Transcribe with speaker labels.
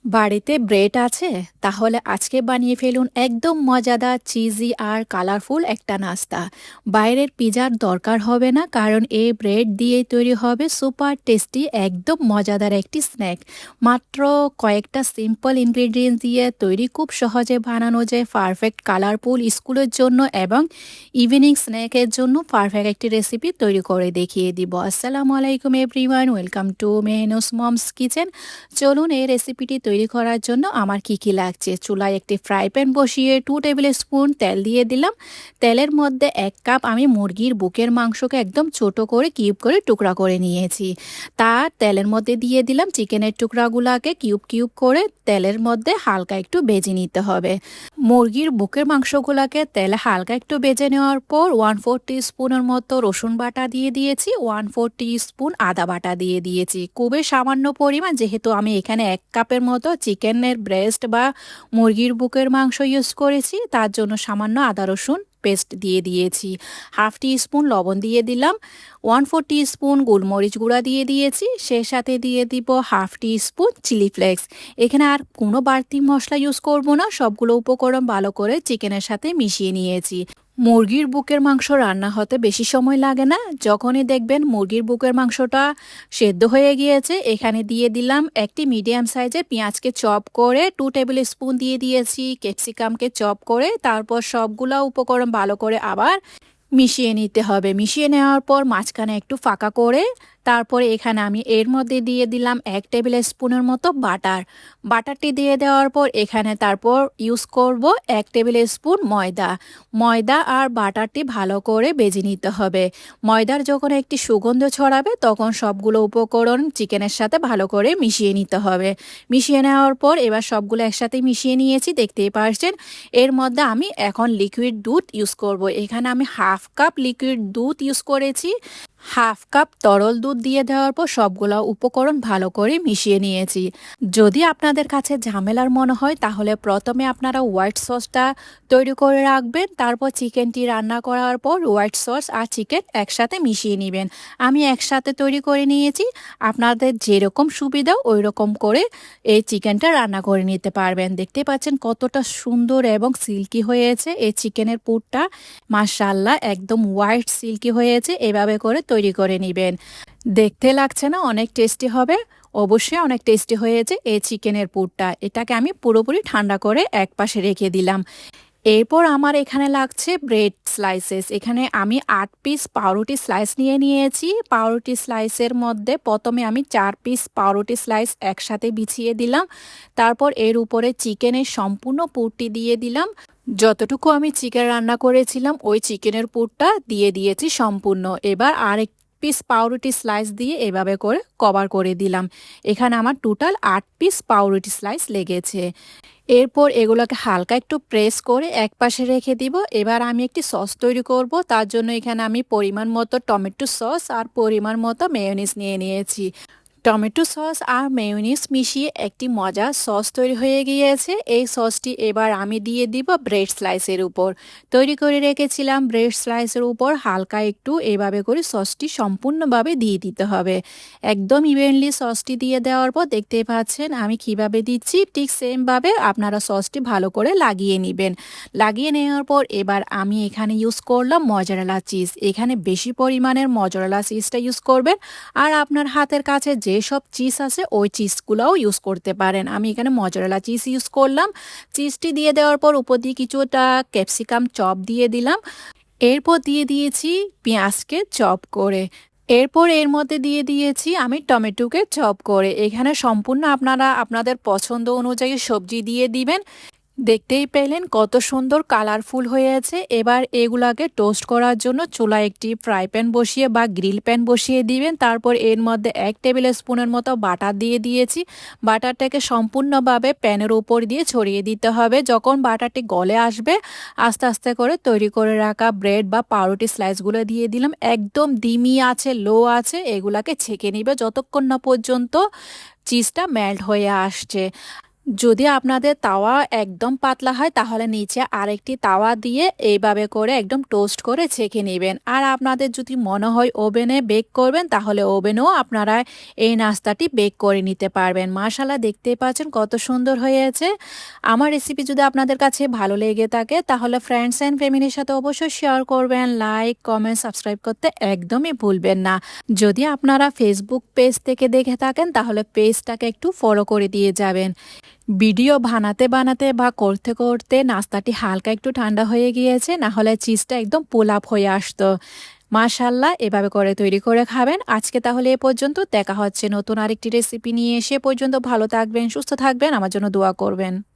Speaker 1: বাড়িতে ব্রেড আছে? তাহলে আজকে বানিয়ে ফেলুন একদম মজাদার, চিজি আর কালারফুল একটা নাস্তা। বাইরের পিজার দরকার হবে না, কারণ এই ব্রেড দিয়েই তৈরি হবে সুপার টেস্টি একদম মজাদার একটি স্ন্যাক। মাত্র কয়েকটা সিম্পল ইনগ্রিডিয়েন্টস দিয়ে তৈরি, খুব সহজে বানানো যায়, পারফেক্ট কালারফুল স্কুলের জন্য এবং ইভিনিং স্ন্যাকের জন্য পারফেক্ট একটি রেসিপি তৈরি করে দেখিয়ে দিব। আসসালামু আলাইকুম everyone, welcome to Mehnu's mom's kitchen. চলুন এই রেসিপিটি তৈরি করার জন্য আমার কি কি লাগছে। চুলায় একটি ফ্রাই প্যান বসিয়ে 2 টেবিল স্পুন তেল দিয়ে দিলাম। তেলের মধ্যে 1 কাপ আমি মুরগির বুকের মাংসকে একদম ছোট করে কিউব করে টুকরা করে নিয়েছি। তার তেলের মধ্যে দিয়ে দিলাম চিকেনের টুকরাগুলাকে কিউব কিউব করে তেলের মধ্যে হালকা একটু ভেজে নিতে হবে। মুরগির বুকের মাংসগুলাকে তেলে হালকা একটু ভেজে নেওয়ার পর 1/4 টিস্পুনের মতো রসুন বাটা দিয়ে দিয়েছি, 1/4 টিস্পুন আদা বাটা দিয়ে দিয়েছি। খুবই সামান্য পরিমাণ, যেহেতু আমি এখানে 1 কাপের মতো চিকেনের ব্রেস্ট বা মুরগির বুকের মাংস ইউজ করেছি, তার জন্য সামান্য আদা রসুন পেস্ট দিয়ে দিয়েছি। 1/2 টিস্পুন লবণ দিয়ে দিলাম, 1/4 টিস্পুন গোলমরিচ গুঁড়া দিয়ে দিয়েছি, সে সাথে দিয়ে দিব 1/2 টিস্পুন চিলি ফ্লেক্স। এখানে আর কোনো বাড়তি মশলা ইউজ করব না, সবগুলো উপকরণ ভালো করে চিকেনের সাথে মিশিয়ে নিয়েছি। মুরগির বুকের মাংস রান্না হতে বেশি সময় লাগে না। যখনই দেখবেন মুরগির বুকের মাংসটা সেদ্ধ হয়ে গিয়েছে, এখানে দিয়ে দিলাম একটি মিডিয়াম সাইজের পেঁয়াজকে চপ করে 2 টেবিল স্পুন দিয়ে দিয়েছি, ক্যাপসিকামকে চপ করে, তারপর সবগুলা উপকরণ ভালো করে আবার মিশিয়ে নিতে হবে। মিশিয়ে নেওয়ার পর মাঝখানে একটু ফাঁকা করে তারপরে এখানে আমি এর মধ্যে দিয়ে দিলাম 1 টেবিল স্পুনের মতো বাটার। বাটারটি দিয়ে দেওয়ার পর এখানে তারপর ইউজ করব 1 টেবিল স্পুন ময়দা। ময়দা আর বাটারটি ভালো করে ভেজে নিতে হবে। ময়দার যখন একটি সুগন্ধ ছড়াবে, তখন সবগুলো উপকরণ চিকেনের সাথে ভালো করে মিশিয়ে নিতে হবে। মিশিয়ে নেওয়ার পর এবার সবগুলো একসাথে মিশিয়ে নিয়েছি, দেখতেই পারছেন। এর মধ্যে আমি এখন লিকুইড দুধ ইউজ করব। এখানে আমি 1/2 কাপ লিকুইড দুধ ইউজ করেছি। 1/2 কাপ তরল দুধ দিয়ে দেওয়ার পর সবগুলো উপকরণ ভালো করে মিশিয়ে নিয়েছি। যদি আপনাদের কাছে ঝামেলার মনে হয়, তাহলে প্রথমে আপনারা হোয়াইট সসটা তৈরি করে রাখবেন, তারপর চিকেনটি রান্না করার পর হোয়াইট সস আর চিকেন একসাথে মিশিয়ে নেবেন। আমি একসাথে তৈরি করে নিয়েছি। আপনাদের যেরকম সুবিধা ওই রকম করে এই চিকেনটা রান্না করে নিতে পারবেন। দেখতে পাচ্ছেন কতটা সুন্দর এবং সিল্কি হয়েছে এই চিকেনের পুরটা। মাশাআল্লাহ, একদম হোয়াইট সিল্কি হয়েছে। এভাবে করে তৈরি করে নেবেন। দেখতে লাগছে না অনেক টেস্টি হবে? অবশ্যই অনেক টেস্টি হয়েছে এই চিকেনের পুরটা। এটাকে আমি পুরোপুরি ঠান্ডা করে এক পাশে রেখে দিলাম। এরপর আমার এখানে লাগছে ব্রেড স্লাইসেস। এখানে আমি 8 পিস পাউরুটি স্লাইস নিয়ে নিয়েছি। পাউরুটি স্লাইসের মধ্যে প্রথমে আমি 4 পিস পাউরুটি স্লাইস একসাথে বিছিয়ে দিলাম। তারপর এর উপরে চিকেনের সম্পূর্ণ পুরটি দিয়ে দিলাম। যতটুকু আমি চিকেন রান্না করেছিলাম ওই চিকেনের পুরটা দিয়ে দিয়েছি সম্পূর্ণ। এবার আরেক পিস পাউরুটি স্লাইস দিয়ে এভাবে করে কভার করে দিলাম। এখানে আমার টোটাল 8 পিস পাউরুটি স্লাইস লেগেছে। এরপর এগুলোকে হালকা একটু প্রেস করে একপাশে রেখে দিব। এবার আমি একটি সস তৈরি করব। তার জন্য এখানে আমি পরিমাণ মতো টমেটো সস আর পরিমাণ মতো মেয়োনিজ নিয়ে নিয়েছি। টমেটো সস আর মেয়োনিজ মিশিয়ে একটি মজার সস তৈরি হয়ে গিয়েছে। এই সসটি এবার আমি দিয়ে দিব ব্রেড স্লাইসের উপর। তৈরি করে রেখেছিলাম ব্রেড স্লাইসের উপর হালকা একটু এভাবে করে সসটি সম্পূর্ণভাবে দিয়ে দিতে হবে। একদম ইভেনলি সসটি দিয়ে দেওয়ার পর দেখতেই পাচ্ছেন আমি কিভাবে দিচ্ছি, ঠিক সেমভাবে আপনারা সসটি ভালো করে লাগিয়ে নেবেন। লাগিয়ে নেওয়ার পর এবার আমি এখানে ইউজ করলাম মজারেলা চিজ। এখানে বেশি পরিমাণের মজারেলা চিজটা ইউজ করবেন। আর আপনার হাতের কাছে যেসব চিজ আছে ওই চিজগুলোও ইউজ করতে পারেন। আমি এখানে মজারেলা চিজ ইউজ করলাম। চিজটি দিয়ে দেওয়ার পর উপর দিয়ে কিছুটা ক্যাপসিকাম চপ দিয়ে দিলাম। এরপর দিয়ে দিয়েছি পেঁয়াজকে চপ করে। এরপর এর মধ্যে দিয়ে দিয়েছি আমি টমেটোকে চপ করে। এখানে সম্পূর্ণ আপনারা আপনাদের পছন্দ অনুযায়ী সবজি দিয়ে দিবেন। দেখতেই পেলেন কত সুন্দর কালারফুল হয়েছে। এবার এগুলাকে টোস্ট করার জন্য চুলায় একটি ফ্রাই প্যান বসিয়ে বা গ্রিল প্যান বসিয়ে দিবেন। তারপর এর মধ্যে 1 টেবিল স্পুনের মতো বাটার দিয়ে দিয়েছি। বাটারটাকে সম্পূর্ণভাবে প্যানের উপর দিয়ে ছড়িয়ে দিতে হবে। যখন বাটারটি গলে আসবে, আস্তে আস্তে করে তৈরি করে রাখা ব্রেড বা পাউরুটি স্লাইসগুলো দিয়ে দিলাম। একদম ধিমি আছে, লো আছে, এগুলাকে ছেঁকে নিবে যতক্ষণ না পর্যন্ত চিজটা মেল্ট হয়ে আসছে। যদি আপনাদের তাওয়া একদম পাতলা হয় তাহলে নিচে আরেকটি তাওয়া দিয়ে এইভাবে করে একদম টোস্ট করে ছেঁকে নেবেন। আর আপনাদের যদি মনে হয় ওভেনে বেক করবেন তাহলে ওভেনেও আপনারা এই নাস্তাটি বেক করে নিতে পারবেন। মাশাআল্লাহ, দেখতেই পাচ্ছেন কত সুন্দর হয়েছে। আমার রেসিপি যদি আপনাদের কাছে ভালো লেগে থাকে তাহলে ফ্রেন্ডস অ্যান্ড ফ্যামিলির সাথে অবশ্যই শেয়ার করবেন। লাইক, কমেন্ট, সাবস্ক্রাইব করতে একদমই ভুলবেন না। যদি আপনারা ফেসবুক পেজ থেকে দেখে থাকেন তাহলে পেজটাকে একটু ফলো করে দিয়ে যাবেন। ভিডিও বানাতে বানাতে বা করতে করতে নাস্তাটি হালকা একটু ঠান্ডা হয়ে গিয়েছে, না হলে চিজটা একদম পুল আপ হয়ে আসতো। মাশাআল্লাহ, এভাবে করে তৈরি করে খাবেন। আজকে তাহলে এ পর্যন্ত, দেখা হচ্ছে নতুন আরেকটি রেসিপি নিয়ে। সে পর্যন্ত ভালো থাকবেন, সুস্থ থাকবেন, আমার জন্য দোয়া করবেন।